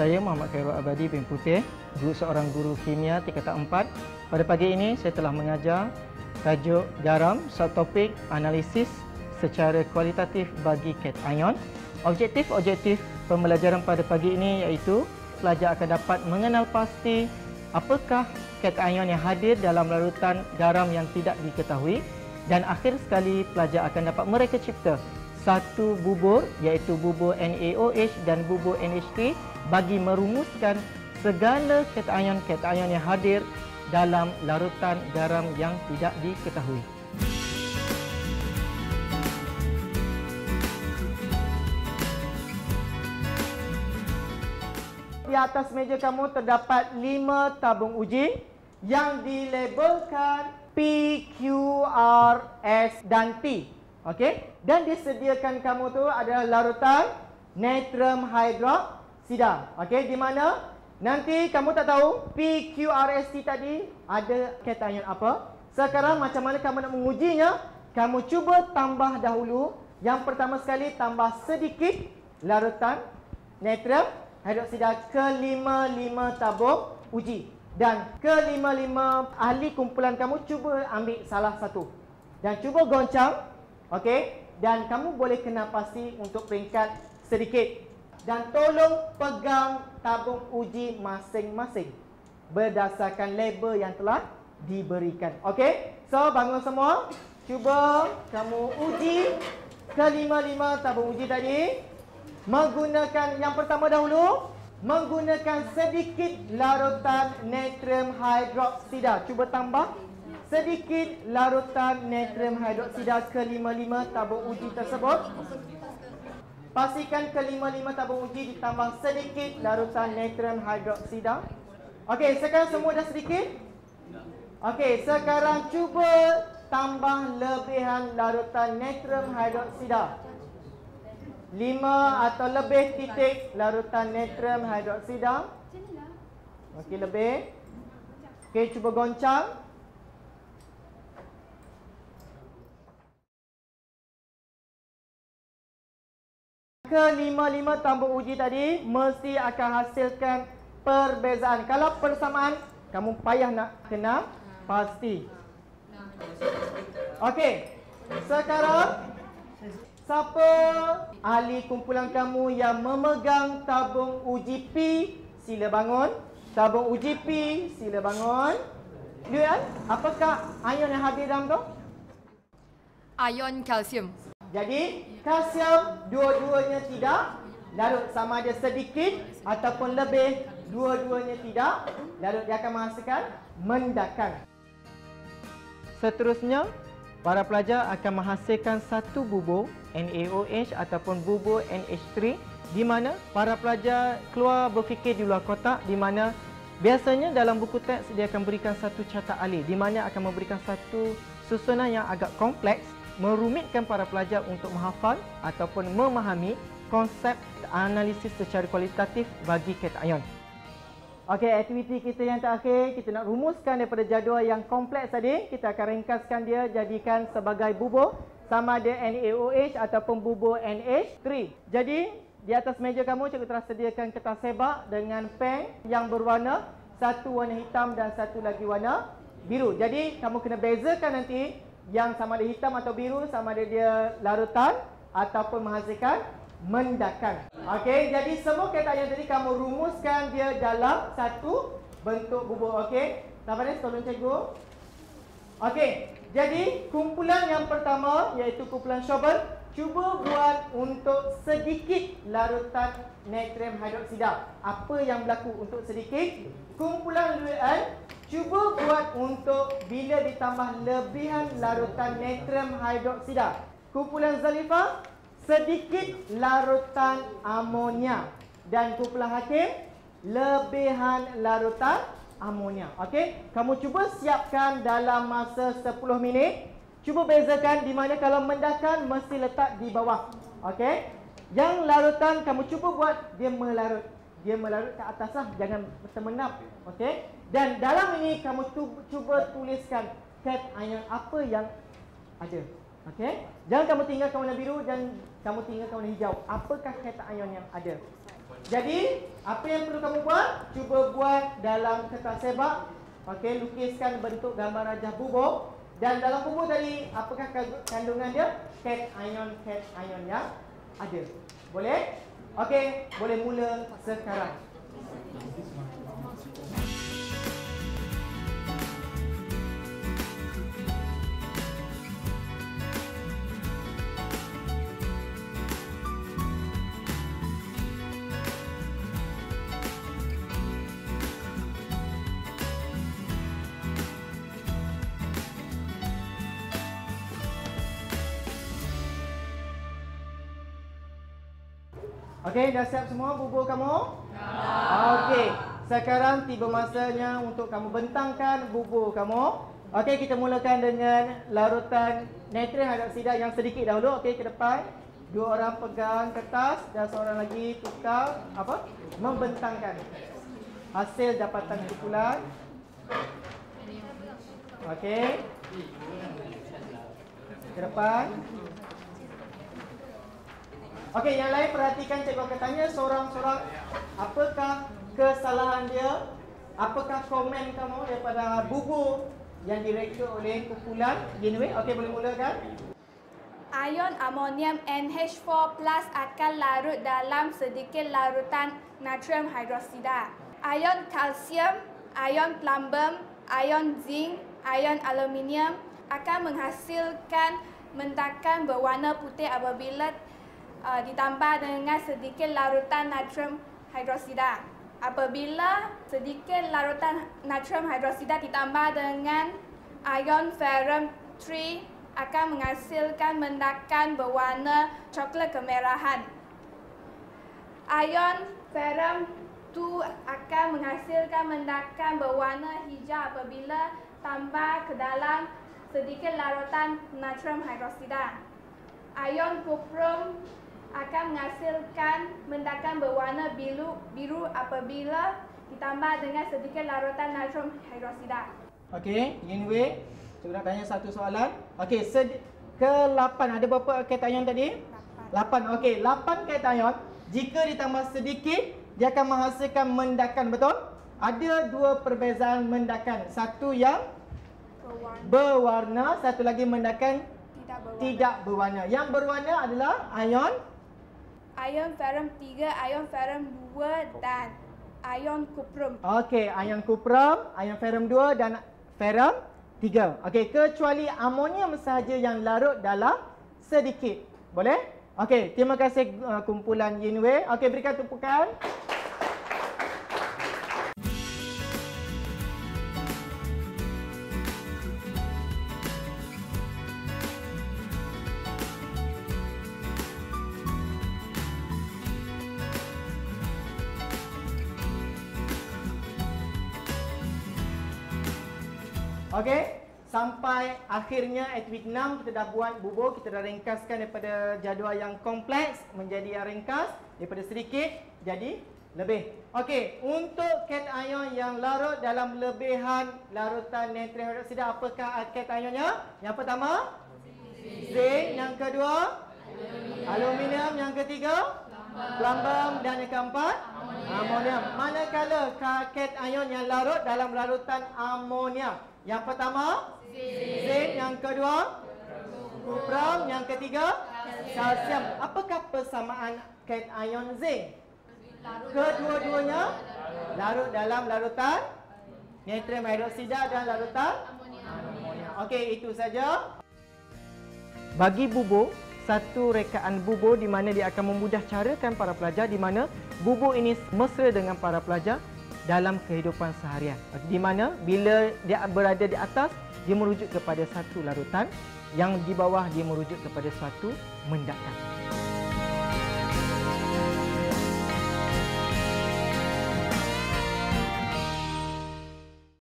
saya Muhammad Khairul Abadi bin Putih, seorang guru kimia tingkatan 4. Pada pagi ini saya telah mengajar tajuk garam, subtopik analisis secara kualitatif bagi cation. Objektif pembelajaran pada pagi ini iaitu pelajar akan dapat mengenal pasti apakah cation yang hadir dalam larutan garam yang tidak diketahui, dan akhir sekali pelajar akan dapat mereka cipta satu bubur iaitu bubur NaOH dan bubur NH3 bagi merumuskan segala cation yang hadir dalam larutan garam yang tidak diketahui. Di atas meja kamu terdapat 5 tabung uji yang dilabelkan P, Q, R, S dan T. Okey? Dan disediakan kamu tu adalah larutan natrium hydroksida. Okey, di mana nanti kamu tak tahu P, Q, R, S, T tadi ada cation apa. Sekarang macam mana kamu nak mengujinya? Kamu cuba tambah dahulu. Yang pertama sekali tambah sedikit larutan natrium hydroksida ke 5 tabung uji. Dan ke 5 ahli kumpulan kamu cuba ambil salah satu dan cuba goncang. Okey, dan kamu boleh kena pasti untuk peringkat sedikit. Dan tolong pegang tabung uji masing-masing berdasarkan label yang telah diberikan. Okey, so bangun semua. Cuba kamu uji ke 5 tabung uji tadi. Menggunakan yang pertama dahulu, menggunakan sedikit larutan natrium hydroksida. Cuba tambah sedikit larutan natrium hydroksida ke 5 tabung uji tersebut. Pastikan ke 5 tabung uji ditambah sedikit larutan natrium hydroksida. Okey, sekarang semua dah sedikit? Okey, sekarang cuba tambah lebihan larutan natrium hydroksida. 5 atau lebih titik larutan natrium hydroksida. Okey, lebih. Okey, cuba goncang. Ke 5 tabung uji tadi mesti akan hasilkan perbezaan. Kalau persamaan, kamu payah nak kena pasti. Okey, sekarang siapa ahli kumpulan kamu yang memegang tabung uji P, sila bangun. Tabung uji P, sila bangun. Lihat, apakah ion yang hadir dalam tu? Ion kalsium. Jadi, kalsium dua-duanya tidak larut, sama ada sedikit ataupun lebih, dua-duanya tidak larut. Dia akan menghasilkan mendakan. Seterusnya, para pelajar akan menghasilkan satu bubur NaOH ataupun bubur NH3, di mana para pelajar keluar berfikir di luar kotak, di mana biasanya dalam buku teks dia akan berikan satu catat alih, di mana akan memberikan satu susunan yang agak kompleks, merumitkan para pelajar untuk menghafal ataupun memahami konsep analisis secara kualitatif bagi cation. Okey, aktiviti kita yang terakhir, kita nak rumuskan daripada jadual yang kompleks tadi. Kita akan ringkaskan dia, jadikan sebagai bubur sama ada NaOH ataupun bubur NH3. Jadi, di atas meja kamu cikgu telah sediakan kertas sebak dengan pen yang berwarna, satu warna hitam dan satu lagi warna biru. Jadi, kamu kena bezakan nanti yang sama ada hitam atau biru, sama ada dia larutan ataupun menghasilkan mendakan. Okey, jadi semua cation tadi kamu rumuskan dia dalam satu bentuk bubur. Okey, Tabaris tolong cikgu. Okey, jadi kumpulan yang pertama iaitu kumpulan Schobel, cuba buat untuk sedikit larutan natrium hydroksida. Apa yang berlaku untuk sedikit? Kumpulan Luan, cuba buat untuk bila ditambah lebihan larutan natrium hydroksida. Kumpulan Zalifah, sedikit larutan amonia. Dan kumpulan Hakim, lebihan larutan amonia. Okey, kamu cuba siapkan dalam masa 10 minit. Cuba bezakan di mana kalau mendakan mesti letak di bawah. Okey, yang larutan kamu cuba buat dia melarut. Dia melarut ke atas lah, jangan termenap. Okey, dan dalam ini kamu cuba tuliskan cation apa yang ada. Okey, jangan kamu tinggalkan warna biru dan kamu tinggalkan warna hijau. Apakah cation yang ada? Jadi, apa yang perlu kamu buat? Cuba buat dalam kertas sebab. Okey, lukiskan bentuk gambar rajah bubur. Dan dalam bubur tadi, apakah kandungan dia? Cation yang ada. Boleh? Okey, boleh mula sekarang. Okey, dah siap semua bubur kamu? Okey, sekarang tiba masanya untuk kamu bentangkan bubur kamu. Okey, kita mulakan dengan larutan natrium hidroksida yang sedikit dahulu. Okey, ke depan. Dua orang pegang kertas dan seorang lagi tukar membentangkan hasil dapatan kumpulan. Okey. Ke depan. Okey, yang lain perhatikan cikgu akan tanya seorang-seorang apakah kesalahan dia, apakah komen kamu daripada bubur yang direka oleh kumpulan Genway. Okey, boleh mulakan. Ion amonium NH4+ akan larut dalam sedikit larutan natrium hidroksida. Ion kalsium, ion plumbum, ion zinc, ion aluminium akan menghasilkan mendakan berwarna putih apabila ditambah dengan sedikit larutan natrium hidroksida. Apabila sedikit larutan natrium hidroksida ditambah dengan ion ferrum 3 akan menghasilkan mendakan berwarna coklat kemerahan. Ion ferrum 2 akan menghasilkan mendakan berwarna hijau apabila tambah ke dalam sedikit larutan natrium hidroksida. Ion kuprum akan menghasilkan mendakan berwarna biru apabila ditambah dengan sedikit larutan natrium hidroksida. Okey, Genway, cikgu nak tanya satu soalan. Okey, ke-8 ada berapa cation tadi? 8. Okey, 8 cation jika ditambah sedikit dia akan menghasilkan mendakan, betul? Ada dua perbezaan mendakan. Satu yang berwarna, satu lagi mendakan tidak berwarna. Yang berwarna adalah ion ferrum 3, ion ferrum 2 dan ion kuprum. Okey, ion kuprum, ion ferrum 2 dan ferrum 3. Okey, kecuali amonium sahaja yang larut dalam sedikit. Boleh? Okey, terima kasih kumpulan Genway. Okey, berikan tumpukan. Okey, sampai akhirnya aktiviti 6 kita dah buat bubur, kita dah ringkaskan daripada jadual yang kompleks menjadi yang ringkas, daripada sedikit jadi lebih. Okey, untuk cation yang larut dalam lebihan larutan natrium hidroksida, apakah cationnya? Yang pertama, zinc, yang kedua, aluminium, yang ketiga, plumbum dan yang keempat, amonium. Manakala cation yang larut dalam larutan amonium? Yang pertama, zinc, yang kedua, kuprum, yang ketiga, kalsium. Apakah persamaan cation zinc? Kedua-duanya larut dalam larutan natrium hidroksida dan larutan amonium. Okey, itu saja. Bagi bubur, satu rekaan bubur di mana dia akan memudah carakan para pelajar di mana bubur ini mesra dengan para pelajar dalam kehidupan seharian. Di mana bila dia berada di atas, dia merujuk kepada satu larutan, yang di bawah dia merujuk kepada suatu mendakan.